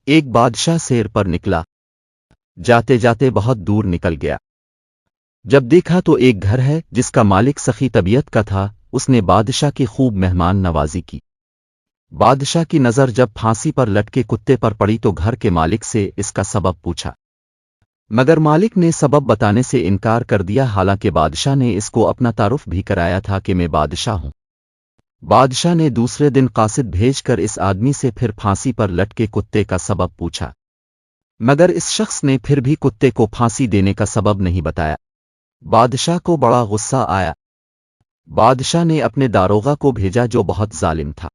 ایک بادشاہ سیر پر نکلا، جاتے جاتے بہت دور نکل گیا۔ جب دیکھا تو ایک گھر ہے جس کا مالک سخی طبیعت کا تھا، اس نے بادشاہ کی خوب مہمان نوازی کی۔ بادشاہ کی نظر جب پھانسی پر لٹکے کتے پر پڑی تو گھر کے مالک سے اس کا سبب پوچھا، مگر مالک نے سبب بتانے سے انکار کر دیا، حالانکہ بادشاہ نے اس کو اپنا تعارف بھی کرایا تھا کہ میں بادشاہ ہوں۔ بادشاہ نے دوسرے دن قاصد بھیج کر اس آدمی سے پھر پھانسی پر لٹکے کتے کا سبب پوچھا، مگر اس شخص نے پھر بھی کتے کو پھانسی دینے کا سبب نہیں بتایا۔ بادشاہ کو بڑا غصہ آیا۔ بادشاہ نے اپنے داروغہ کو بھیجا جو بہت ظالم تھا۔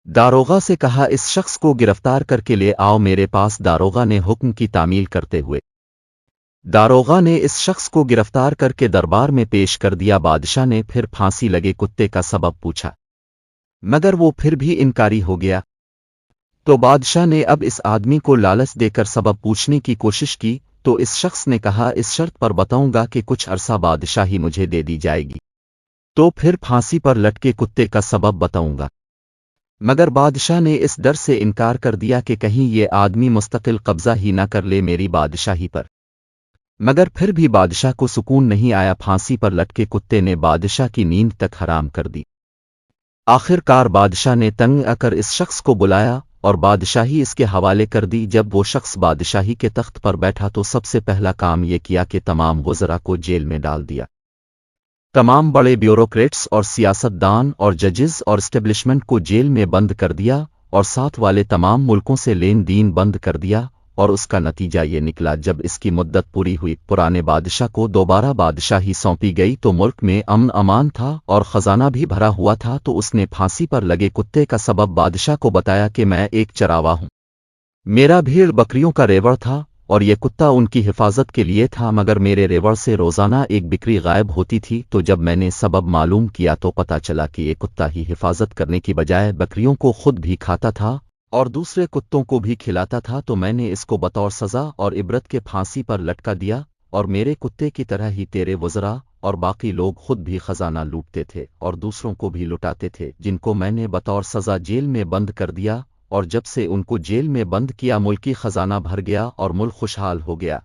داروغہ سے کہا اس شخص کو گرفتار کر کے لے آؤ میرے پاس۔ داروغہ نے حکم کی تعمیل کرتے ہوئے داروغہ نے اس شخص کو گرفتار کر کے دربار میں پیش کر دیا۔ بادشاہ نے پھر پھانسی لگے کتے کا سبب پوچھا، مگر وہ پھر بھی انکاری ہو گیا۔ تو بادشاہ نے اب اس آدمی کو لالچ دے کر سبب پوچھنے کی کوشش کی، تو اس شخص نے کہا اس شرط پر بتاؤں گا کہ کچھ عرصہ بادشاہی مجھے دے دی جائے گی، تو پھر پھانسی پر لٹکے کتے کا سبب بتاؤں گا۔ مگر بادشاہ نے اس ڈر سے انکار کر دیا کہ کہیں یہ آدمی مستقل قبضہ ہی نہ کر لے میری بادشاہی پر۔ مگر پھر بھی بادشاہ کو سکون نہیں آیا۔ پھانسی پر لٹکے کتے نے بادشاہ کی نیند تک حرام کر دی۔ آخر کار بادشاہ نے تنگ آ کر اس شخص کو بلایا اور بادشاہی اس کے حوالے کر دی۔ جب وہ شخص بادشاہی کے تخت پر بیٹھا تو سب سے پہلا کام یہ کیا کہ تمام وزراء کو جیل میں ڈال دیا۔ تمام بڑے بیوروکریٹس اور سیاست دان اور ججز اور اسٹیبلشمنٹ کو جیل میں بند کر دیا، اور ساتھ والے تمام ملکوں سے لین دین بند کر دیا۔ اور اس کا نتیجہ یہ نکلا جب اس کی مدت پوری ہوئی، پرانے بادشاہ کو دوبارہ بادشاہی سونپی گئی تو ملک میں امن امان تھا اور خزانہ بھی بھرا ہوا تھا۔ تو اس نے پھانسی پر لگے کتے کا سبب بادشاہ کو بتایا کہ میں ایک چراوا ہوں، میرا بھیڑ بکریوں کا ریوڑ تھا اور یہ کتا ان کی حفاظت کے لیے تھا، مگر میرے ریوڑ سے روزانہ ایک بکری غائب ہوتی تھی۔ تو جب میں نے سبب معلوم کیا تو پتہ چلا کہ یہ کتا ہی حفاظت کرنے کی بجائے بکریوں کو خود بھی کھاتا تھا اور دوسرے کتوں کو بھی کھلاتا تھا۔ تو میں نے اس کو بطور سزا اور عبرت کے پھانسی پر لٹکا دیا، اور میرے کتے کی طرح ہی تیرے وزراء اور باقی لوگ خود بھی خزانہ لوٹتے تھے اور دوسروں کو بھی لٹاتے تھے، جن کو میں نے بطور سزا جیل میں بند کر دیا۔ اور جب سے ان کو جیل میں بند کیا ملکی خزانہ بھر گیا اور ملک خوشحال ہو گیا۔